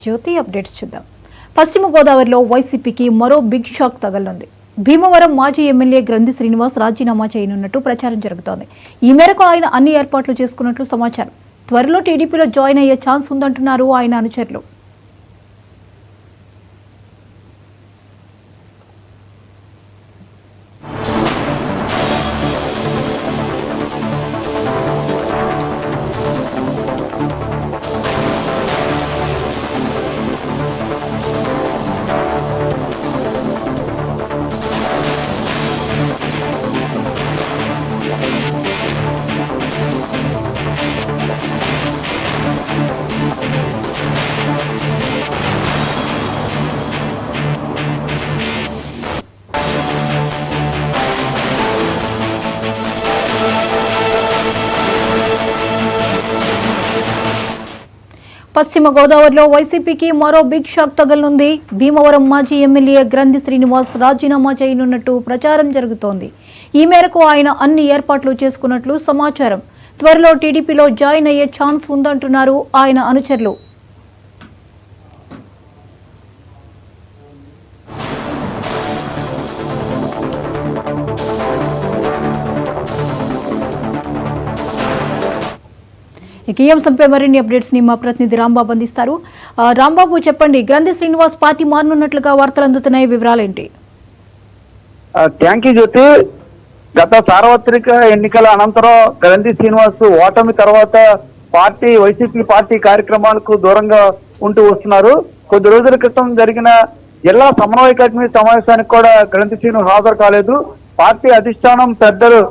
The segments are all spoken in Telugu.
జ్యోతి అప్డేట్స్ చూద్దాం. పశ్చిమ గోదావరిలో వైసీపీకి మరో బిగ్ షాక్ తగలనుంది. భీమవరం మాజీ ఎమ్మెల్యే గ్రంథి శ్రీనివాస్ రాజీనామా చేయనున్నట్టు ప్రచారం జరుగుతోంది. ఈ మేరకు ఆయన అన్ని ఏర్పాట్లు చేసుకున్నట్లు సమాచారం. త్వరలో టీడీపీలో జాయిన్ అయ్యే ఛాన్స్ ఉందంటున్నారు ఆయన అనుచరులు. పశ్చిమ గోదావరిలో వైసీపీకి మరో బిగ్ షాక్ తగలనుంది. భీమవరం మాజీ ఎమ్మెల్యే గ్రంథి శ్రీనివాస్ రాజీనామా చేయనున్నట్టు ప్రచారం జరుగుతోంది. ఈ మేరకు ఆయన అన్ని ఏర్పాట్లు చేసుకున్నట్లు సమాచారం. త్వరలో టీడీపీలో జాయిన్ అయ్యే ఛాన్స్ ఉందంటున్నారు ఆయన అనుచరులు. ఈ అంశంపై మరిన్ని అప్డేట్స్ ని మా ప్రతినిధి రాంబాబు అందిస్తారు. రాంబాబు, చెప్పండి, గ్రంథి శ్రీనివాస్ పార్టీ మారనున్నట్లుగా వార్తలు అందుతున్నాయి, వివరాలేంటి? థ్యాంక్ యూ జ్యోతి. గత సార్వత్రిక ఎన్నికల అనంతరం గ్రంథి శ్రీనివాస్ ఓటమి తర్వాత వైసీపీ పార్టీ కార్యక్రమాలకు దూరంగా ఉంటూ వస్తున్నారు. కొద్ది రోజుల క్రితం జరిగిన జిల్లా సమన్వయ కమిటీ సమావేశానికి కూడా గ్రంథి శ్రీనివాస్ హాజరు కాలేదు. పార్టీ అధిష్టానం పెద్దలు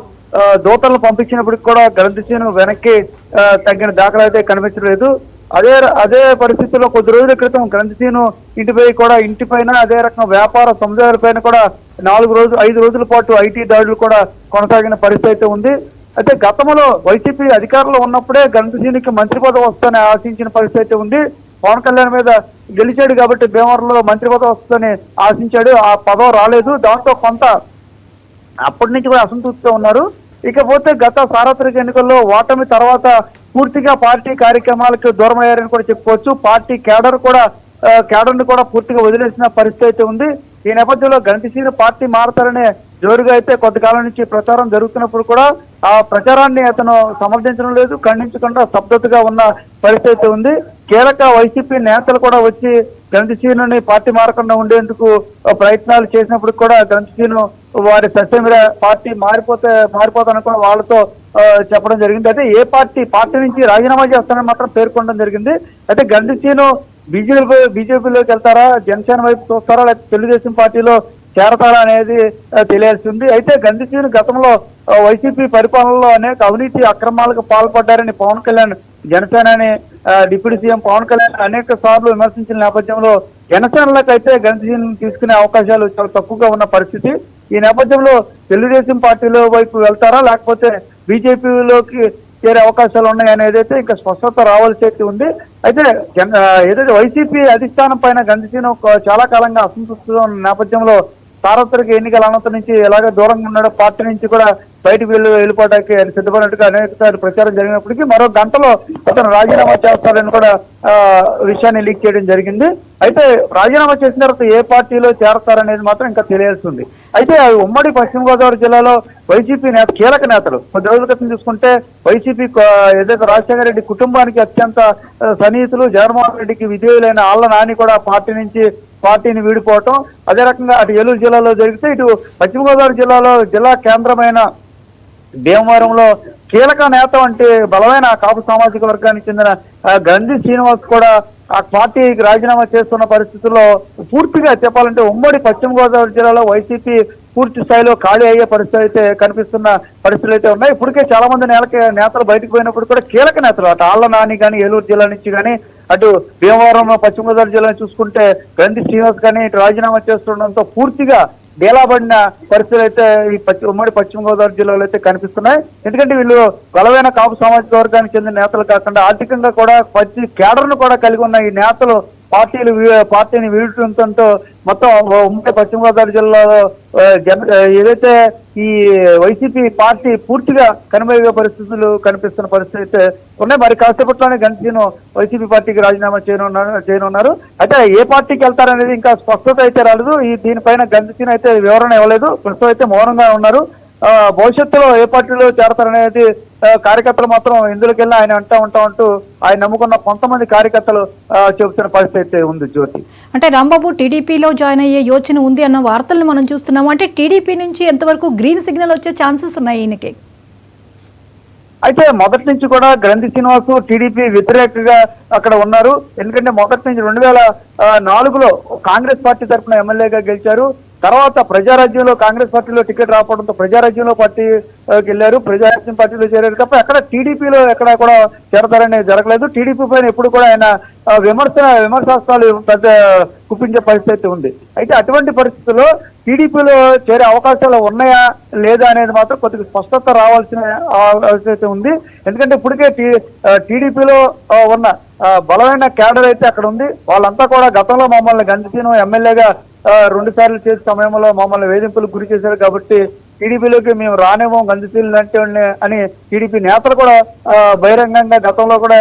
దూతలను పంపించినప్పటికి కూడా గ్రంథి శ్రీను వెనక్కి తగ్గిన దాఖలు అయితే కనిపించలేదు. అదే పరిస్థితుల్లో కొద్ది రోజుల క్రితం గ్రంథి శ్రీను ఇంటిపైన అదే రకం వ్యాపార సముదాయాలపైన కూడా 5 రోజుల పాటు ఐటీ దాడులు కూడా కొనసాగిన పరిస్థితి అయితే ఉంది. అయితే గతంలో వైసీపీ అధికారంలో ఉన్నప్పుడే గ్రంథి శ్రీనుకి మంత్రి పదవి వస్తుందని ఆశించిన పరిస్థితి అయితే ఉంది. పవన్ కళ్యాణ్ మీద గెలిచాడు కాబట్టి భీమవరంలో మంత్రి పదవి వస్తుందని ఆశించాడు. ఆ పదవి రాలేదు. దాంతో కొంత అప్పటి నుంచి కూడా అసంతృప్తితో ఉన్నారు. ఇకపోతే గత సార్వత్రిక ఎన్నికల్లో ఓటమి తర్వాత పూర్తిగా పార్టీ కార్యక్రమాలకు దూరం అయ్యారని కూడా చెప్పుకోవచ్చు. పార్టీ కేడర్ని కూడా పూర్తిగా వదిలేసిన పరిస్థితి అయితే ఉంది. ఈ నేపథ్యంలో గ్రంథి శ్రీను పార్టీ మారతారనే జోరుగా అయితే కొంతకాలం నుంచి ప్రచారం జరుగుతున్నప్పుడు కూడా ఆ ప్రచారాన్ని అతను సమర్థించడం లేదు, ఖండించకుండా స్తబ్దతగా ఉన్న పరిస్థితి ఉంది. కీలక వైసీపీ నేతలు కూడా వచ్చి గ్రంథి శ్రీనుని పార్టీ మారకుండా ఉండేందుకు ప్రయత్నాలు చేసినప్పుడు కూడా గ్రంథి శ్రీను వారి సస్యమిర పార్టీ మారిపోతానని కూడా వాళ్ళతో చెప్పడం జరిగింది. అయితే ఏ పార్టీ నుంచి రాజీనామా చేస్తానని మాత్రం పేర్కొనడం జరిగింది. అయితే గ్రంథి శ్రీను బీజేపీలోకి వెళ్తారా, జనసేన వైపు చూస్తారా, లేకపోతే తెలుగుదేశం పార్టీలో చేరతారా అనేది తెలియాల్సి ఉంది. అయితే గ్రంథి శ్రీను గతంలో వైసీపీ పరిపాలనలో అనేక అవినీతి అక్రమాలకు పాల్పడ్డారని పవన్ కళ్యాణ్, జనసేనని డిప్యూటీ సీఎం పవన్ కళ్యాణ్ అనేక సార్లు విమర్శించిన నేపథ్యంలో జనసేనలకు అయితే గ్రంథి శ్రీను తీసుకునే అవకాశాలు చాలా తక్కువగా ఉన్న పరిస్థితి. ఈ నేపథ్యంలో తెలుగుదేశం పార్టీలో వైపు వెళ్తారా, లేకపోతే బీజేపీలోకి చేరే అవకాశాలు ఉన్నాయి అనేది ఇంకా స్పష్టత రావాల్సి ఉంది. అయితే ఏదైతే వైసీపీ అధిష్టానం పైన గ్రంథి శ్రీను చాలా కాలంగా అసంతృప్తిగా ఉన్న నేపథ్యంలో సార్వత్రిక ఎన్నికల అనంతరం నుంచి ఎలాగ దూరంగా ఉన్నాడో పార్టీ నుంచి కూడా బయటకు వెళ్ళిపోవడానికి ఆయన సిద్ధపడినట్టుగా అనేక ప్రచారం జరిగినప్పటికీ మరో గంటలో అతను రాజీనామా చేస్తారని కూడా విషయాన్ని లీక్ చేయడం జరిగింది. అయితే రాజీనామా చేసిన తర్వాత ఏ పార్టీలో చేరతారనేది మాత్రం ఇంకా తెలియాల్సి ఉంది. అయితే ఉమ్మడి పశ్చిమ గోదావరి జిల్లాలో వైసీపీ కీలక నేతలు కొద్ది రోజుల క్రితం చూసుకుంటే వైసీపీ ఏదైతే రాజశేఖర రెడ్డి కుటుంబానికి అత్యంత సన్నిహితులు, జగన్మోహన్ రెడ్డికి విధేయులైన ఆళ్ల నాని కూడా పార్టీని వీడిపోవటం, అదే రకంగా అటు ఏలూరు జిల్లాలో జరిగితే ఇటు పశ్చిమ గోదావరి జిల్లాలో జిల్లా కేంద్రమైన భీమవరంలో కీలక నేత అంటే బలమైన కాపు సామాజిక వర్గానికి చెందిన గ్రంథి శ్రీనివాస్ కూడా ఆ పార్టీకి రాజీనామా చేస్తున్న పరిస్థితుల్లో పూర్తిగా చెప్పాలంటే ఉమ్మడి పశ్చిమ గోదావరి జిల్లాలో వైసీపీ పూర్తి స్థాయిలో ఖాళీ అయ్యే పరిస్థితులు అయితే కనిపిస్తున్న పరిస్థితులు అయితే ఉన్నాయి. ఇప్పటికే చాలా మంది నేతలు బయటకు పోయినప్పుడు కూడా కీలక నేతలు అటు ఆళ్ల నాని కానీ ఏలూరు జిల్లా నుంచి కానీ అటు భీమవరం పశ్చిమ గోదావరి జిల్లా చూసుకుంటే గ్రంథి శ్రీనివాస్ కానీ ఇటు రాజీనామా చేస్తుండడంతో పూర్తిగా డేలాబడిన పరిస్థితులు అయితే ఈ ఉమ్మడి పశ్చిమ గోదావరి జిల్లాలో అయితే కనిపిస్తున్నాయి. ఎందుకంటే వీళ్ళు బలమైన కాపు సామాజిక వర్గానికి చెందిన నేతలు కాకుండా ఆర్థికంగా కూడా కేడర్ను కూడా కలిగి ఉన్న ఈ నేతలు పార్టీని వీడటంతో మొత్తం ఉమ్మడి పశ్చిమ గోదావరి జిల్లాలో ఏదైతే ఈ వైసీపీ పార్టీ పూర్తిగా కనుమరుగే పరిస్థితులు కనిపిస్తున్న పరిస్థితి అయితే ఉన్నాయి. మరి కాసేపట్లోనే గణసీను వైసీపీ పార్టీకి రాజీనామా చేయనున్నారు. అయితే ఏ పార్టీకి వెళ్తారనేది ఇంకా స్పష్టత అయితే రాలేదు. దీనిపైన గణసీను అయితే వివరణ ఇవ్వలేదు. ప్రస్తుతం అయితే మౌనంగా ఉన్నారు. భవిష్యత్తులో ఏ పార్టీలో చేరతారనేది కార్యకర్తలు మాత్రం ఇందులోకెళ్ళి ఆయన అంటూ ఆయన నమ్ముకున్న కొంతమంది కార్యకర్తలు చెబుతున్న పరిస్థితి అయితే ఉంది జ్యోతి. అంటే రాంబాబు టీడీపీలో జాయిన్ అయ్యే యోచన ఉంది అన్న వార్తలను మనం చూస్తున్నాం. అంటే టీడీపీ నుంచి ఎంతవరకు గ్రీన్ సిగ్నల్ వచ్చే ఛాన్సెస్ ఉన్నాయి ఈయనకి? అయితే మొదటి నుంచి కూడా గ్రంథి శ్రీనివాస్ టీడీపీ వ్యతిరేకగా అక్కడ ఉన్నారు. ఎందుకంటే మొదటి నుంచి 2004లో కాంగ్రెస్ పార్టీ తరఫున ఎమ్మెల్యేగా గెలిచారు. తర్వాత ప్రజారాజ్యంలో కాంగ్రెస్ పార్టీలో టికెట్ రావడంతో ప్రజారాజ్యంలో పార్టీకి వెళ్ళారు. ప్రజారాజ్యం పార్టీలో చేరారు తప్ప ఎక్కడ టీడీపీలో ఎక్కడ కూడా చేరతారనేది జరగలేదు. టీడీపీ పైన ఎప్పుడు కూడా ఆయన విమర్శాస్త్రాలు పెద్ద కుప్పించే పరిస్థితి ఉంది. అయితే అటువంటి పరిస్థితుల్లో టీడీపీలో చేరే అవకాశాలు ఉన్నాయా లేదా అనేది మాత్రం కొద్దిగా స్పష్టత రావాల్సిన అవసరం ఉంది. ఎందుకంటే ఇప్పటికే టీడీపీలో ఉన్న బలమైన క్యాడర్ అయితే అక్కడ ఉంది. వాళ్ళంతా కూడా గతంలో మమ్మల్ని గణసీను ఎమ్మెల్యేగా 2 సార్లు చేసే సమయంలో మమ్మల్ని వేధింపులకు గురి చేశారు కాబట్టి టీడీపీలోకి మేము రానేమో గంధశీలు అంటే అని టీడీపీ నేతలు కూడా బహిరంగంగా గతంలో కూడా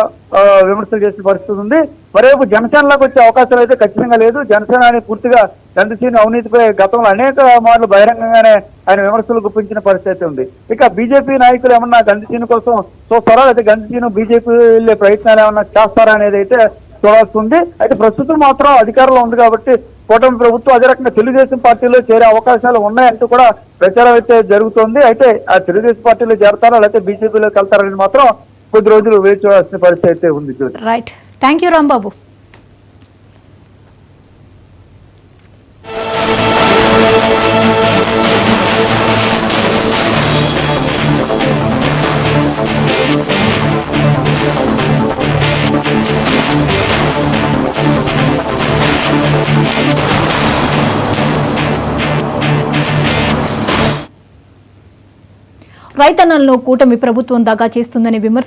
విమర్శలు చేసిన పరిస్థితి ఉంది. మరోవైపు జనసేనలోకి వచ్చే అవకాశాలు అయితే ఖచ్చితంగా లేదు. జనసేన పూర్తిగా గంధశీని అవినీతిపై గతంలో అనేక మార్లు బహిరంగంగానే ఆయన విమర్శలు గుప్పించిన పరిస్థితి ఉంది. ఇక బీజేపీ నాయకులు ఏమన్నా గంధశీని కోసం చూస్తారా, అయితే గంధశీను బీజేపీ వెళ్ళే ప్రయత్నాలు ఏమన్నా చేస్తారా అనేది అయితే చూడాల్సి ఉంది. అయితే ప్రస్తుతం మాత్రం అధికారంలో ఉంది కాబట్టి కూటమి ప్రభుత్వం అదే రకంగా తెలుగుదేశం పార్టీలో చేరే అవకాశాలు ఉన్నాయంటూ కూడా ప్రచారం అయితే జరుగుతోంది. అయితే ఆ తెలుగుదేశం పార్టీలో చేరతారా లేకపోతే బీజేపీలోకి వెళ్తారనేది మాత్రం కొద్ది రోజులు వేచి చూడాల్సిన పరిస్థితి అయితే ఉంది. Right, thank you Rambabu. రైతన్నలను కూటమి ప్రభుత్వం దాకా చేస్తుందని విమర్శ